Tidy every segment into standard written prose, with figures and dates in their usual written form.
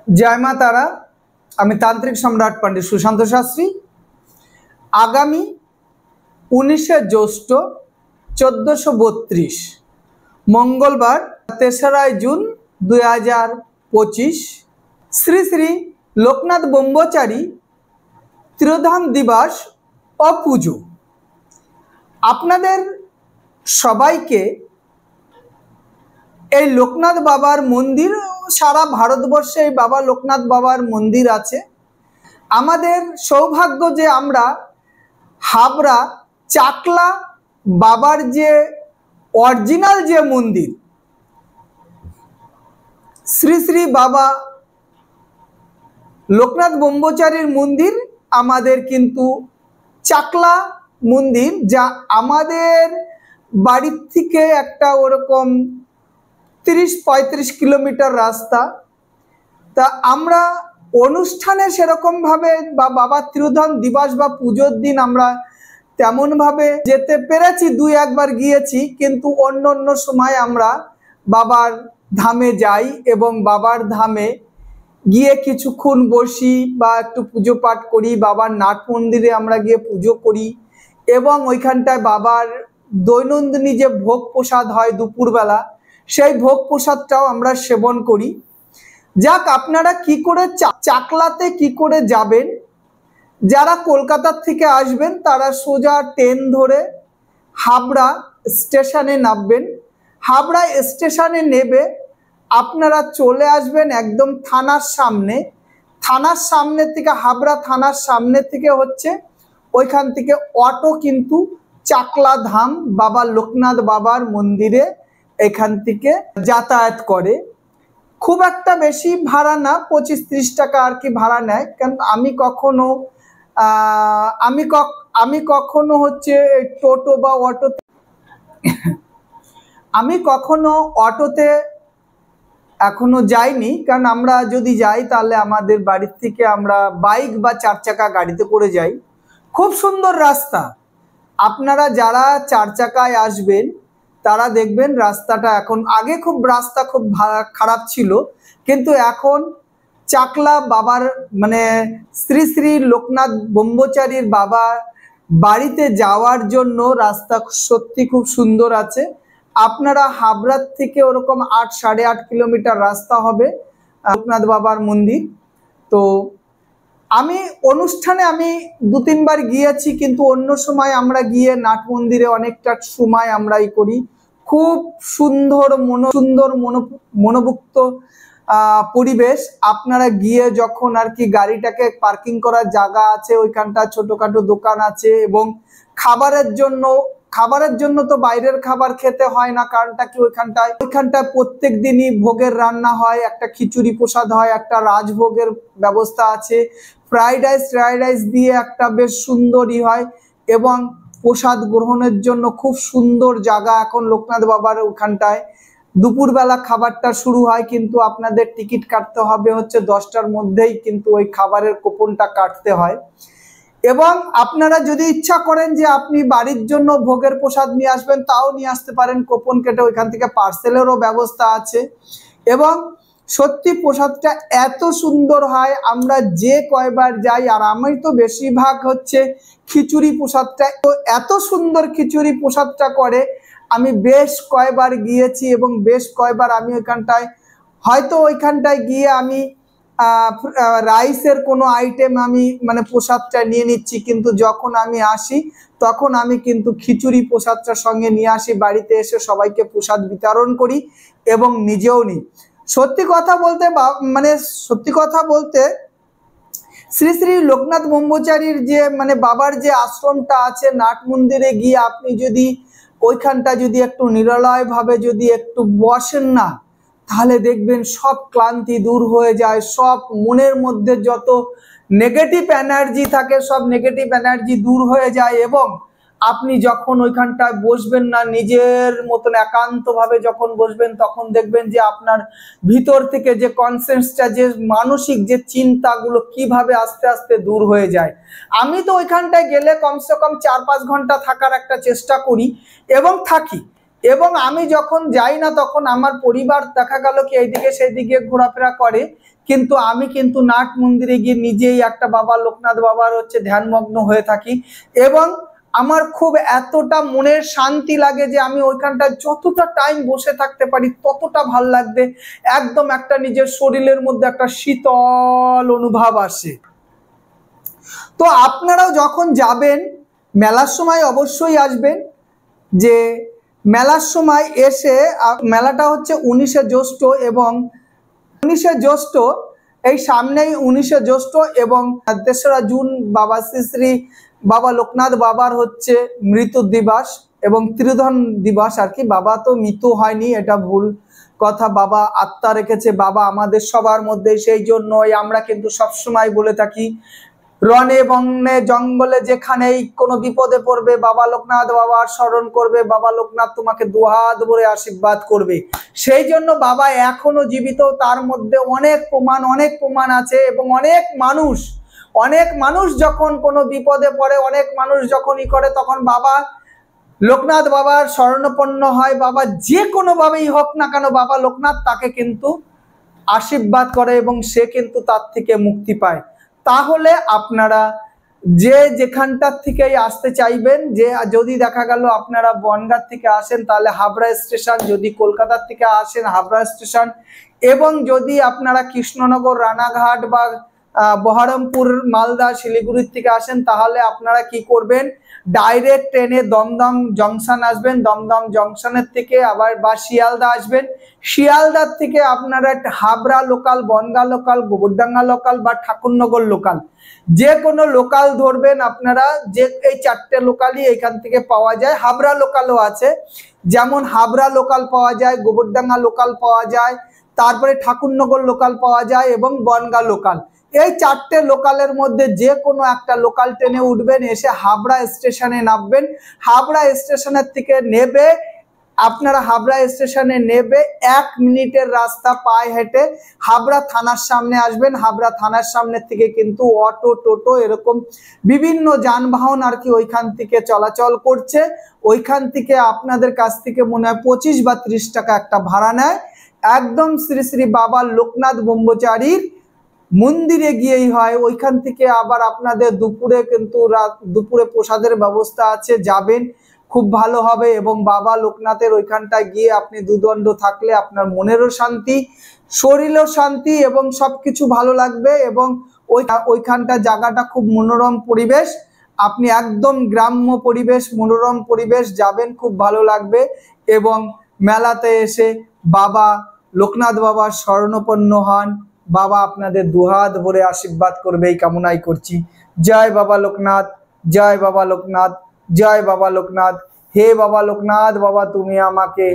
जय मा तारा। आमी तांत्रिक सम्राट पंडित सुशांत शास्त्री। आगामी 19 ज्येष्ठ 1432 मंगलवार 3 जून 2025 श्री श्री लोकनाथ ब्रह्मचारी त्रिधाम दिवस और पुजो आपनादेर सबाइके এই লোকনাথ বাবার মন্দির সারা ভারতবর্ষে বাবা লোকনাথ বাবার মন্দির আছে। আমাদের সৌভাগ্য যে আমরা হাবড়া চাকলা বাবার যে অরিজিনাল যে মন্দির শ্রী শ্রী বাবা লোকনাথ ব্রহ্মচারীর মন্দির আমাদের কিন্তু চাকলা মন্দির, যা আমাদের বাড়ির থেকে একটা ওরকম 30-35 किलोमीटर रास्ता। ता आमरा अनुष्ठाने सेरकम भावे बाबा त्रिधाम दिवस बा पुजोर दिन आमरा तेमन भावे जेते पेरेछि, दुई एकबार गिয়েছি, किन्तु अन्य अन्य समय आमरा बाबार धामे जाई एवं बाबार धामे गिয়ে কিছুক্ষণ বসি বা একটু পুজো পাঠ করি। বাবার নাট মন্দিরে আমরা গিয়ে পুজো করি এবং ওইখানটায় বাবার দৈনন্দিন যে ভোগ প্রসাদ হয় দুপুরবেলা সেই ভোগ প্রসাদটাও আমরা সেবন করি। যাক, আপনারা কি করে চাকলাতে কি করে যাবেন, যারা কলকাতা থেকে আসবেন তারা সোজা ট্রেন ধরে হাবড়া স্টেশনে নামবেন। হাবড়া স্টেশনে নেবে আপনারা চলে আসবেন একদম থানার সামনে। থানার সামনে থেকে হাবড়া থানার সামনে থেকে হচ্ছে ওইখান থেকে অটো কিন্তু চাকলা ধাম বাবা লোকনাথ বাবার মন্দিরে এখান থেকে যাতায়াত করে। খুব একটা বেশি ভাড়া না, 25-30 টাকা আর কি ভাড়া নেয়। কারণ আমি কখনো হচ্ছে টোটো বা অটোতে আমি কখনো অটোতে এখনো যাইনি, কারণ আমরা যদি যাই তাহলে আমাদের বাড়ির থেকে আমরা বাইক বা 4 চাকা গাড়িতে করে যাই। খুব সুন্দর রাস্তা। আপনারা যারা 4 চাকায় আসবেন তারা দেখবেন রাস্তাটা এখন, আগে খুব রাস্তা খুব খারাপ ছিল, কিন্তু এখন চাকলা বাবার মানে শ্রী শ্রী লোকনাথ ব্রহ্মচারীর বাবা বাড়িতে যাওয়ার জন্য রাস্তা সত্যি খুব সুন্দর আছে। আপনারা হাবড়ার থেকে ওরকম 8-8.5 কিলোমিটার রাস্তা হবে লোকনাথ বাবার মন্দির। তো আমি অনুষ্ঠানে আমি 2-3 বার গিয়েছি, কিন্তু অন্য সময় আমরা গিয়ে নাট মন্দিরে অনেকটা সময় আমরাই করি। খুব সুন্দর মনোভুক্ত পরিবেশ। আপনারা গিয়ে যখন আর কি গাড়িটাকে পার্কিং করার জায়গা আছে, ওইখানটা ছোটখাটো দোকান আছে এবং খাবারের জন্য তো বাইরের খাবার খেতে হয় না। কারণটা কি, ওইখানটায় প্রত্যেক দিনই ভোগের রান্না হয়, একটা খিচুড়ি প্রসাদ হয়, একটা রাজভোগের ব্যবস্থা আছে, ফ্রাইড রাইস দিয়ে একটা বেশ সুন্দরই হয় এবং প্রসাদ গ্রহণের জন্য খুব সুন্দর জায়গা। এখন লোকনাথ বাবার ওখানটায় দুপুরবেলা খাবারটা শুরু হয়, কিন্তু আপনাদের টিকিট কাটতে হবে হচ্ছে 10টার মধ্যেই, কিন্তু ওই খাবারের কুপনটা কাটতে হয়। এবং আপনারা যদি ইচ্ছা করেন যে আপনি বাড়ির জন্য ভোগের প্রসাদ নিয়ে আসবেন, তাও নিয়ে আসতে পারেন, কুপন কেটে ওইখান থেকে পার্সেলেরও ব্যবস্থা আছে। এবং সত্যি প্রসাদটা এত সুন্দর হয়, আমরা যে কয়বার যাই, আর আমি তো বেশিরভাগ হচ্ছে খিচুড়ি প্রসাদটা, তো এত সুন্দর খিচুড়ি প্রসাদটা করে। আমি বেশ কয়বার গিয়েছি এবং বেশ কয়বার আমি ওইখানটায় গিয়ে আমি রাইসের কোনো আইটেম আমি মানে প্রসাদটা নিয়ে নিচ্ছি, কিন্তু যখন আমি আসি তখন আমি কিন্তু খিচুড়ি প্রসাদটার সঙ্গে নিয়ে আসি বাড়িতে, এসে সবাইকে প্রসাদ বিতরণ করি এবং নিজেও নিই। সত্যি কথা বলতে শ্রী শ্রী লোকনাথ ব্রহ্মচারীর যে মানে বাবার যে আশ্রমটা আছে, নাট মন্দিরে গিয়ে আপনি যদি ওইখানটা যদি একটু নিরলয় ভাবে যদি একটু বসেন না, তাহলে দেখবেন সব ক্লান্তি দূর হয়ে যায়, সব মনের মধ্যে যত নেগেটিভ এনার্জি থাকে সব নেগেটিভ এনার্জি দূর হয়ে যায়। এবং আপনি যখন ওইখানটায় বসবেন না, নিজের মতন একান্তভাবে যখন বসবেন, তখন দেখবেন যে আপনার ভিতর থেকে যে কনসেন্সটা, যে মানসিক যে চিন্তাগুলো কিভাবে আস্তে আস্তে দূর হয়ে যায়। আমি তো ওইখানটায় গেলে কমসে কম 4-5 ঘন্টা থাকার একটা চেষ্টা করি এবং থাকি। এবং আমি যখন যাই না তখন আমার পরিবার দেখা গেল কি এইদিকে সেইদিকে ঘোরাফেরা করে, কিন্তু আমি কিন্তু নাট মন্দিরে গিয়ে নিজেই একটা বাবা লোকনাথ বাবার ধ্যানমগ্ন হয়ে থাকি এবং আমার খুব এতটা মনের শান্তি লাগে যে আমি ওইখানটা যতটা টাইম বসে থাকতে পারি ততটা ভাল লাগবে, একদম একটা নিজের শরীরের মধ্যে একটা শীতল অনুভব আসে। তো আপনারাও যখন যাবেন মেলার সময় অবশ্যই আসবেন, যে মেলার সময় এসে মেলাটা হচ্ছে 19শে জ্যৈষ্ঠ এবং 19শে জ্যৈষ্ঠ এই সামনেই 19শে জ্যৈষ্ঠ এবং 3রা জুন বাবা শ্রী শ্রী বাবা লোকনাথ বাবার মৃত্যু দিবস এবং ত্রিধন দিবস আর কি। বাবা তো মৃত্যু হয়নি, এটা ভুল কথা, বাবা আত্মা রেখেছে বাবা আমাদের সবার মধ্যে। সেই জন্যই আমরা কিন্তু সবসময় বলে থাকি রণে বনে জঙ্গলে যেখানেই কোনো বিপদে পড়বে বাবা লোকনাথ বাবার স্মরণ করবে, বাবা লোকনাথ তোমাকে দুহাত ভরে আশীর্বাদ করবে। সেই জন্য বাবা এখনো জীবিত, তার মধ্যে অনেক প্রমাণ আছে এবং অনেক মানুষ যখন কোনো বিপদে পড়ে, অনেক মানুষ যখন করে তখন বাবা লোকনাথ বাবার শরণাপন্ন হয়। বাবা যে কোনোভাবেই হোক না কেন বাবা লোকনাথ তাকে কিন্তু আশীর্বাদ করে এবং সে কিন্তু তার থেকে মুক্তি পায়। তাহলে আপনারা যে যেখানটার থেকেই আসতে চাইবেন, যে যদি দেখা গেল আপনারা বনগাঁ থেকে আসেন তাহলে হাবড়া স্টেশন, যদি কলকাতার থেকে আসেন হাবড়া স্টেশন, এবং যদি আপনারা কৃষ্ণনগর রানাঘাট বা বহরমপুর মালদা শিলিগুড়ির থেকে আসেন তাহলে আপনারা কি করবেন, ডাইরেক্ট ট্রেনে দমদম জংশন আসবেন, দমদম জংশনের থেকে আবার বা শিয়ালদা আসবেন, শিয়ালদার থেকে আপনারা Habra local, Bongaon local, Gobardanga local বা ঠাকুরনগর লোকাল, যে কোনো লোকাল ধরবেন আপনারা। যে এই 4টে লোকালই এখান থেকে পাওয়া যায়। হাবড়া লোকালও আছে, যেমন হাবড়া লোকাল পাওয়া যায়, গোবরডাঙ্গা লোকাল পাওয়া যায়, তারপরে ঠাকুরনগর লোকাল পাওয়া যায় এবং বনগাঁ লোকাল। এই 4টে লোকালের মধ্যে যে কোনো একটা লোকাল ট্রেনে উঠবেন, এসে হাবড়া স্টেশনে নামবেন। হাবড়া স্টেশনের থেকে নেবে আপনারা হাবড়া স্টেশনে নেবে 1 মিনিটের রাস্তা পায়ে হেঁটে হাবড়া থানার সামনে আসবেন। হাবড়া থানার সামনে থেকে কিন্তু অটো টোটো এরকম বিভিন্ন যানবাহন আর কি ওইখান থেকে চলাচল করছে। ওইখান থেকে আপনাদের কাছ থেকে মনে হয় 25 বা 30 টাকা একটা ভাড়া নেয়। একদম শ্রী শ্রী বাবা লোকনাথ ব্রহ্মচারীর মন্দিরে গিয়েই হয়। ওইখান থেকে আবার আপনাদের দুপুরে প্রসাদের ব্যবস্থা আছে, যাবেন খুব ভালো হবে। এবং বাবা লোকনাথের ওইখানটায় গিয়ে আপনি দুদণ্ড থাকলে আপনার মনেরও শান্তি, শরীরেও শান্তি এবং সবকিছু ভালো লাগবে। এবং ওইখানটা জায়গাটা খুব মনোরম পরিবেশ, আপনি একদম গ্রাম্য পরিবেশ, মনোরম পরিবেশ, যাবেন খুব ভালো লাগবে। এবং মেলাতে এসে বাবা লোকনাথ বাবার শরণাপন্ন হন, বাবা আপনাদের দুহাত ভরে আশীর্বাদ করবে এই কামনাই করছি। জয় বাবা লোকনাথ, জয় বাবা লোকনাথ, জয় বাবা লোকনাথ। হে বাবা লোকনাথ বাবা তুমি আমাকে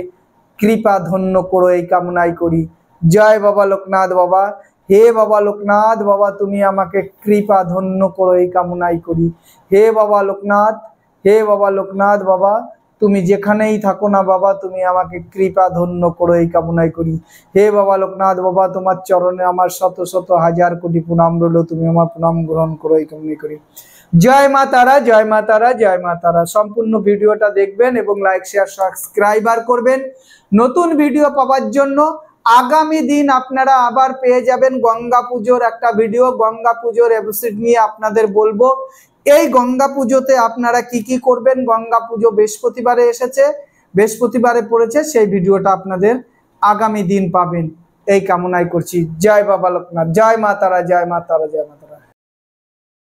কৃপা ধন্য করো এই কামনাই করি। জয় বাবা লোকনাথ বাবা, হে বাবা লোকনাথ বাবা তুমি আমাকে কৃপা ধন্য করো এই কামনাই করি। হে বাবা লোকনাথ, হে বাবা লোকনাথ বাবা তুমি যেখানেই থাকো না বাবা তুমি আমাকে কৃপা ধন্য করো এই কামনাই করি। হে বাবা লোকনাথ বাবা তোমার চরণে আমার শত শত হাজার কোটি প্রণাম রইল, তুমি আমার প্রণাম গ্রহণ করো এই কামনাই করি। জয় মা তারা, জয় মা তারা, জয় মা তারা। সম্পূর্ণ ভিডিওটা দেখবেন এবং লাইক শেয়ার সাবস্ক্রাইবার করবেন নতুন ভিডিও পাওয়ার জন্য। আগামী দিন আপনারা আবার পেয়ে যাবেন গঙ্গা পুজোর একটা ভিডিও। গঙ্গা পুজোর এপিসোড নিয়ে আপনাদের বলবো এই গঙ্গা পুজোতে আপনারা কি কি করবেন। গঙ্গা পুজো বৃহস্পতিবারে এসেছে, বৃহস্পতিবারে পড়েছে, সেই ভিডিওটা আপনাদের আগামী দিন পাবেন এই কামনাই করছি। জয় বাবা লোকনাথ, জয় মা তারা, জয় মা তারা, জয় মা তারা।